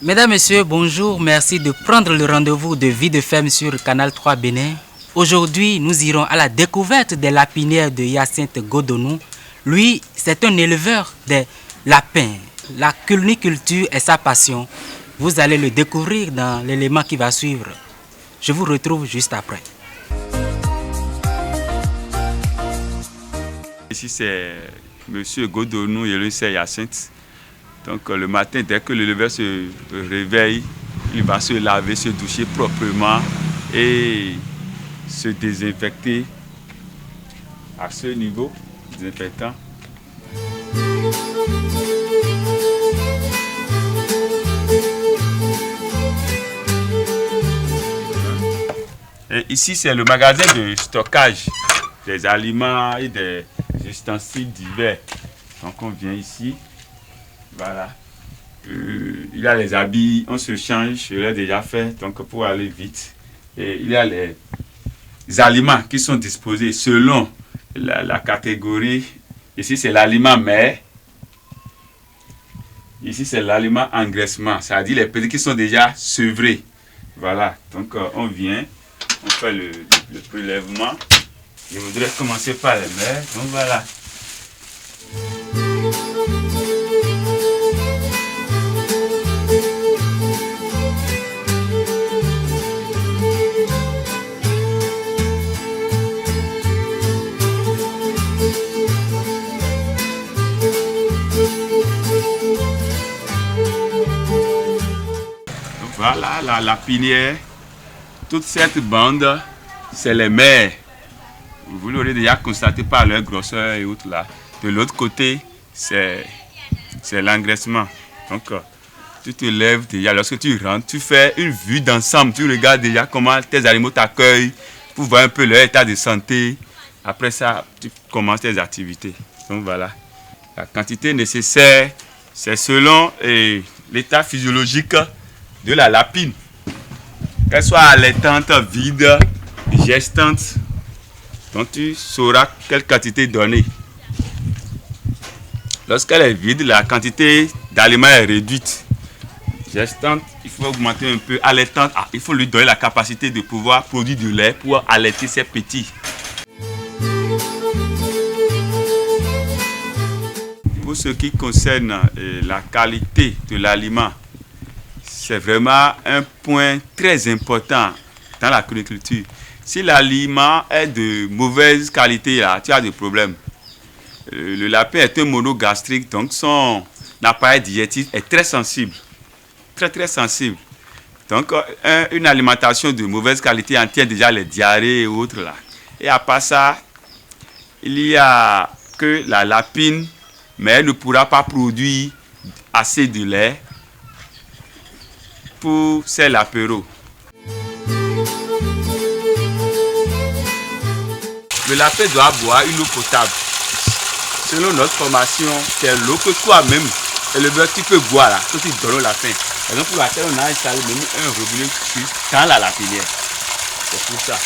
Mesdames, Messieurs, bonjour. Merci de prendre le rendez-vous de Vie de Ferme sur Canal 3 Bénin. Aujourd'hui, nous irons à la découverte des lapinières de Hyacinthe Godonou. Lui, c'est un éleveur des lapins. La culniculture est sa passion. Vous allez le découvrir dans l'élément qui va suivre. Je vous retrouve juste après. Ici, c'est Monsieur Godonou et le c'est Hyacinthe. Donc le matin, dès que l'éleveur se réveille, il va se laver, se doucher proprement et se désinfecter à ce niveau, désinfectant. Et ici, c'est le magasin de stockage des aliments et des ustensiles divers. Donc on vient ici. Voilà. Il y a les habits, on se change, je l'ai déjà fait, donc pour aller vite. Et il y a les aliments qui sont disposés selon la catégorie. Ici, c'est l'aliment mère. Ici, c'est l'aliment engraissement, c'est-à-dire les petits qui sont déjà sevrés. Voilà, donc on vient, on fait le prélèvement. Je voudrais commencer par les mères, donc voilà. Voilà la lapinière. Toute cette bande, c'est les mères. Vous l'aurez déjà constaté par leur grosseur et autres là. De l'autre côté, c'est l'engraissement. Donc, tu te lèves déjà, lorsque tu rentres, tu fais une vue d'ensemble. Tu regardes déjà comment tes animaux t'accueillent pour voir un peu leur état de santé. Après ça, tu commences tes activités. Donc voilà. La quantité nécessaire, c'est selon l'état physiologique de la lapine. Qu'elle soit allaitante, vide, gestante. Donc tu sauras quelle quantité donner. Lorsqu'elle est vide, la quantité d'aliments est réduite. Gestante, il faut augmenter un peu. Allaitante, il faut lui donner la capacité de pouvoir produire du lait pour allaiter ses petits. Pour ce qui concerne la qualité de l'aliment, c'est vraiment un point très important dans la culture. Si l'aliment est de mauvaise qualité, là, tu as des problèmes. Le lapin est un monogastrique, donc son appareil digestif est très sensible. Très sensible. Donc une alimentation de mauvaise qualité entretient déjà les diarrhées et autres là. Et à part ça, il y a que la lapine, mais elle ne pourra pas produire assez de lait pour ses lapéros. Le lapin doit boire une eau potable. Selon notre formation, c'est l'eau que toi-même, éleveur, tu peux boire là, que tu donnes au lapin. Par exemple, pour laquelle on a installé même un robinet dans la lapinière. C'est pour ça,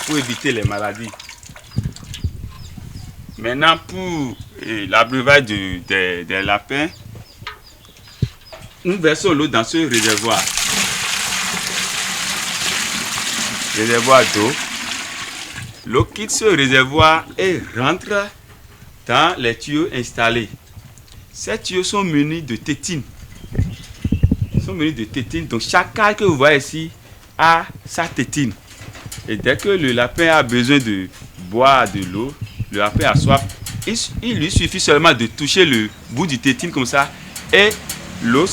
pour éviter les maladies. Maintenant, pour l'abreuvage des lapins, nous versons l'eau dans ce réservoir. Réservoir d'eau. L'eau quitte ce réservoir et rentre dans les tuyaux installés. Ces tuyaux sont munis de tétines. Donc chaque cage que vous voyez ici a sa tétine. Et dès que le lapin a besoin de boire de l'eau, le lapin a soif, il lui suffit seulement de toucher le bout du tétine comme ça et l'eau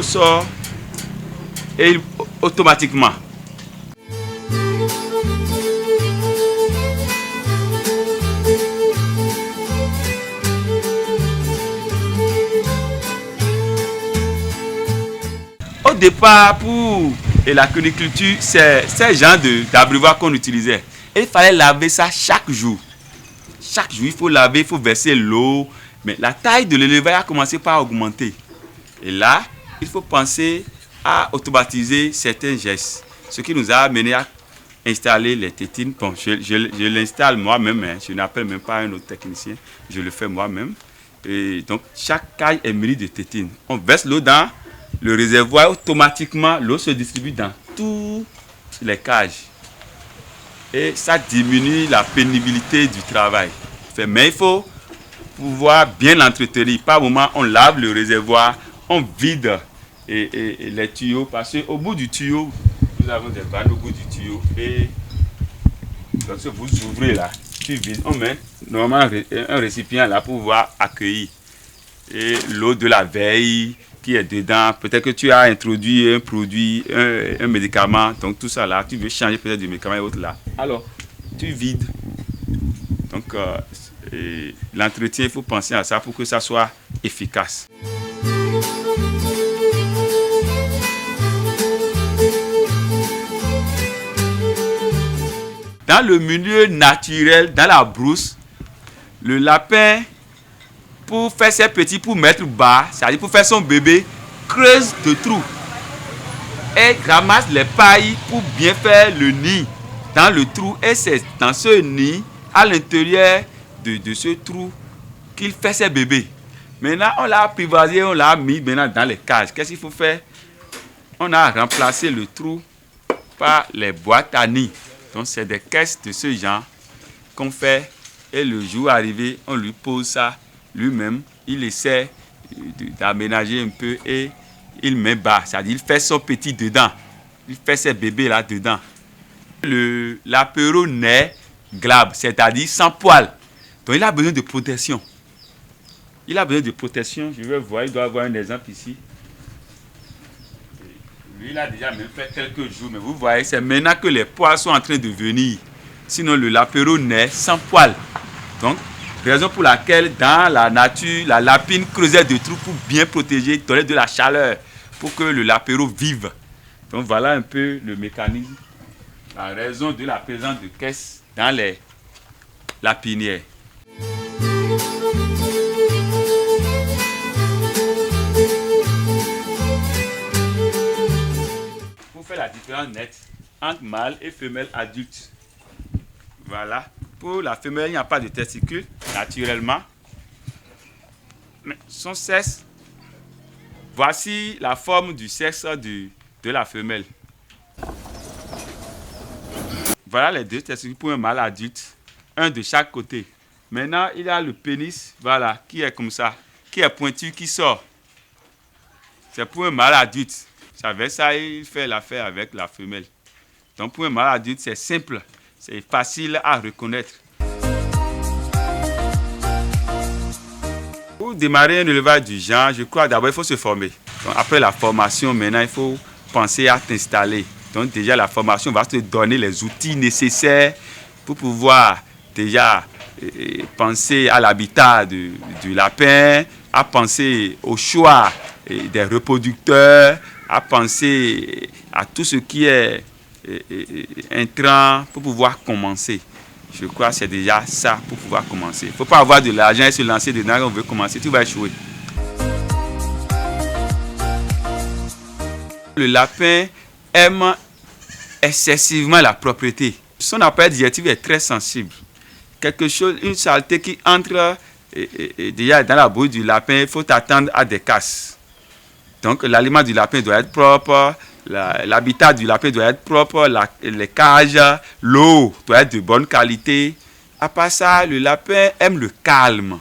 sort et automatiquement. Au départ, pour la culture, c'est ce genre d'abreuvoir qu'on utilisait. Et il fallait laver ça chaque jour. Chaque jour, il faut laver, il faut verser l'eau. Mais la taille de l'élevage a commencé par augmenter. Et là, il faut penser à automatiser certains gestes. Ce qui nous a amené à installer les tétines. Bon, je l'installe moi-même, hein. Je n'appelle même pas un autre technicien. Je le fais moi-même. Et donc, chaque caille est munie de tétines. On verse l'eau dans le réservoir, automatiquement, l'eau se distribue dans toutes les cages. Et ça diminue la pénibilité du travail. Mais il faut pouvoir bien l'entretenir. Par moment, on lave le réservoir, on vide les tuyaux. Parce qu'au bout du tuyau, nous avons des vannes au bout du tuyau. Et lorsque vous ouvrez là, tu vides. On met normalement un récipient là pour pouvoir accueillir l'eau de la veille qui est dedans. Peut-être que tu as introduit un produit, un médicament. Donc tout ça là, tu veux changer peut-être du médicament et autres là. Alors, tu vides. Donc, l'entretien, il faut penser à ça pour que ça soit efficace. Dans le milieu naturel, dans la brousse, le lapin, pour faire ses petits, pour mettre bas, c'est-à-dire pour faire son bébé, creuse de trous et ramasse les pailles pour bien faire le nid dans le trou. Et c'est dans ce nid, à l'intérieur de ce trou, qu'il fait ses bébés. Maintenant, on l'a apprivoisé, on l'a mis maintenant dans les cages. Qu'est-ce qu'il faut faire? On a remplacé le trou par les boîtes à nid. Donc, c'est des caisses de ce genre qu'on fait. Et le jour arrivé, on lui pose ça lui-même. Il essaie d'aménager un peu et il met bas. C'est-à-dire, il fait son petit dedans. Il fait ses bébés là dedans. L'apéro naît glabre, c'est-à-dire sans poils. Donc, il a besoin de protection. Il a besoin de protection. Je vais voir, il doit avoir un exemple ici. Lui, il a déjà même fait quelques jours, mais vous voyez, c'est maintenant que les poils sont en train de venir. Sinon, le lapéro naît sans poils. Donc, raison pour laquelle, dans la nature, la lapine creusait des trous pour bien protéger, donner de la chaleur, pour que le lapéro vive. Donc, voilà un peu le mécanisme, la raison de la présence de caisses dans les lapinières. La différence nette entre mâle et femelle adulte. Voilà. Pour la femelle, il n'y a pas de testicules, naturellement. Mais son sexe, voici la forme du sexe de la femelle. Voilà les deux testicules pour un mâle adulte, un de chaque côté. Maintenant, il y a le pénis, voilà, qui est comme ça, qui est pointu, qui sort. C'est pour un mâle adulte. Avec ça, il fait l'affaire avec la femelle. Donc pour un mâle adulte, c'est simple, c'est facile à reconnaître. Pour démarrer un élevage du genre, je crois d'abord il faut se former. Donc, après la formation, maintenant il faut penser à t'installer. Donc déjà la formation va te donner les outils nécessaires pour pouvoir déjà penser à l'habitat du lapin, à penser au choix des reproducteurs, à penser à tout ce qui est intrant pour pouvoir commencer. Je crois que c'est déjà ça pour pouvoir commencer. Il ne faut pas avoir de l'argent et se lancer dedans quand on veut commencer. Tu vas échouer. Le lapin aime excessivement la propreté. Son appareil digestif est très sensible. Quelque chose, une saleté qui entre déjà dans la bouche du lapin, il faut attendre à des casses. Donc l'aliment du lapin doit être propre, l'habitat du lapin doit être propre, les cages, l'eau doit être de bonne qualité. À part ça, le lapin aime le calme.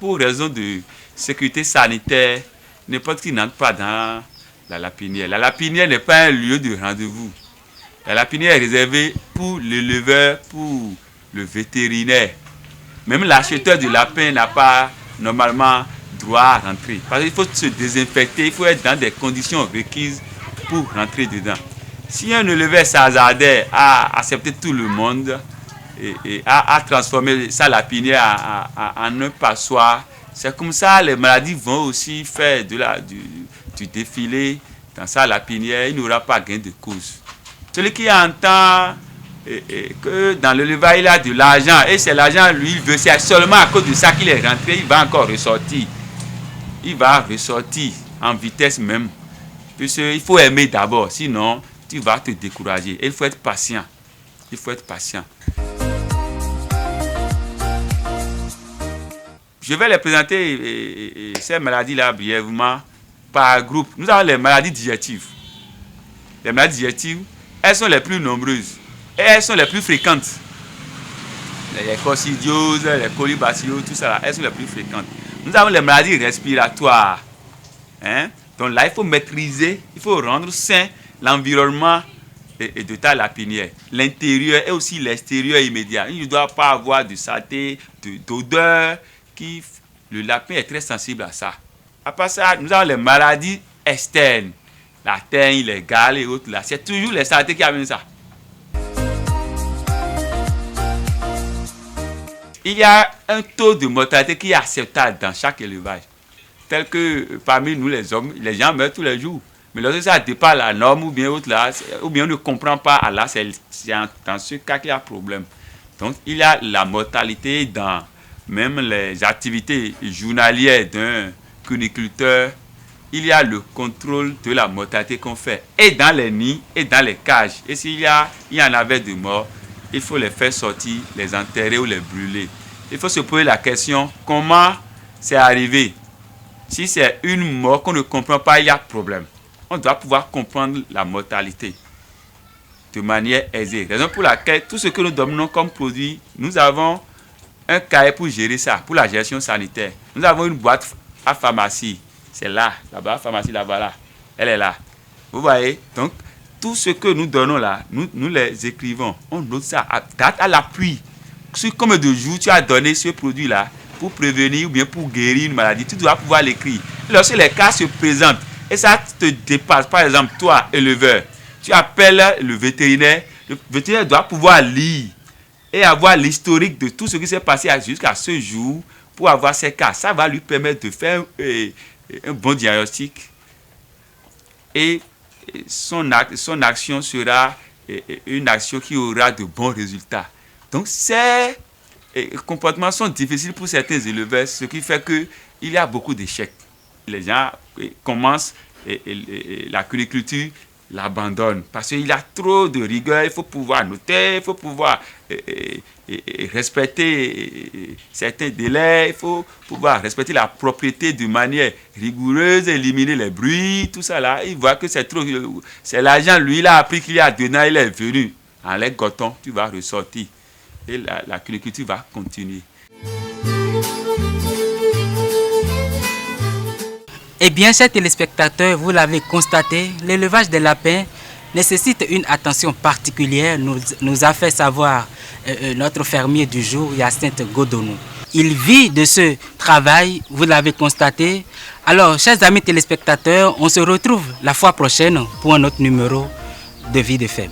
Pour raison de sécurité sanitaire, n'importe qui n'entre pas dans la lapinière. La lapinière n'est pas un lieu de rendez-vous. La lapinière est réservée pour l'éleveur, pour le vétérinaire. Même l'acheteur du lapin n'a pas normalement droit à rentrer. Parce qu'il faut se désinfecter, il faut être dans des conditions requises pour rentrer dedans. Si un éleveur s'hasardait à accepter tout le monde et à transformer sa lapinière en un passoire, c'est comme ça les maladies vont aussi faire du défilé dans sa lapinière, il n'aura pas gain de cause. Celui qui entend que dans l'élevage il a de l'argent et c'est l'argent lui il veut, c'est seulement à cause de ça qu'il est rentré, il va encore ressortir. Il va ressortir en vitesse même. Puisqu'il faut aimer d'abord, sinon tu vas te décourager. Et il faut être patient. Il faut être patient. Je vais les présenter, ces maladies-là, brièvement, par groupe. Nous avons les maladies digestives. Les maladies digestives, elles sont les plus nombreuses et elles sont les plus fréquentes. Les coccidioses, les colibacillos, tout ça, là, elles sont les plus fréquentes. Nous avons les maladies respiratoires. Hein? Donc là, il faut maîtriser, il faut rendre sain l'environnement de ta lapinière. L'intérieur et aussi l'extérieur immédiat. Il ne doit pas avoir de saleté, d'odeur. Le lapin est très sensible à ça. À part ça, nous avons les maladies externes. La teigne, les gales et autres. Là, c'est toujours les saletés qui amènent ça. Il y a un taux de mortalité qui est acceptable dans chaque élevage. Tel que parmi nous les hommes, les gens meurent tous les jours. Mais lorsque ça dépasse la norme ou bien autre là, ou bien on ne comprend pas, là, c'est dans ce cas qu'il y a problème. Donc il y a la mortalité dans même les activités journalières d'un cuniculteur. Il y a le contrôle de la mortalité qu'on fait, et dans les nids, et dans les cages. Et s'il y en avait de morts, il faut les faire sortir, les enterrer ou les brûler. Il faut se poser la question, comment c'est arrivé? Si c'est une mort qu'on ne comprend pas, il y a problème. On doit pouvoir comprendre la mortalité de manière aisée. Raison pour laquelle tout ce que nous donnons comme produit, nous avons un cahier pour gérer ça, pour la gestion sanitaire. Nous avons une boîte à pharmacie. C'est là, là-bas, la pharmacie là-bas, là. Elle est là. Vous voyez? Donc, tout ce que nous donnons là, nous les écrivons. On note ça à l'appui. Sur combien de jours tu as donné ce produit-là pour prévenir ou bien pour guérir une maladie, tu dois pouvoir l'écrire. Lorsque les cas se présentent et ça te dépasse, par exemple, toi, éleveur, tu appelles le vétérinaire doit pouvoir lire et avoir l'historique de tout ce qui s'est passé jusqu'à ce jour pour avoir ces cas. Ça va lui permettre de faire un bon diagnostic et son action sera une action qui aura de bons résultats. Donc ces comportements sont difficiles pour certains éleveurs, ce qui fait qu'il y a beaucoup d'échecs. Les gens commencent la cuniculture, l'abandonnent parce qu'il y a trop de rigueur. Il faut pouvoir noter, il faut pouvoir respecter certains délais, il faut pouvoir respecter la propriété de manière rigoureuse, éliminer les bruits, tout ça là. Il voit que c'est trop. C'est l'argent, lui, il a appris qu'il y a 2 ans, il est venu. En les gotons, tu vas ressortir. Et la cuniculture va continuer. Eh bien, chers téléspectateurs, vous l'avez constaté, l'élevage des lapins nécessite une attention particulière, nous a fait savoir notre fermier du jour, Hyacinthe Godonou. Il vit de ce travail, vous l'avez constaté. Alors, chers amis téléspectateurs, on se retrouve la fois prochaine pour un autre numéro de Vie de Femme.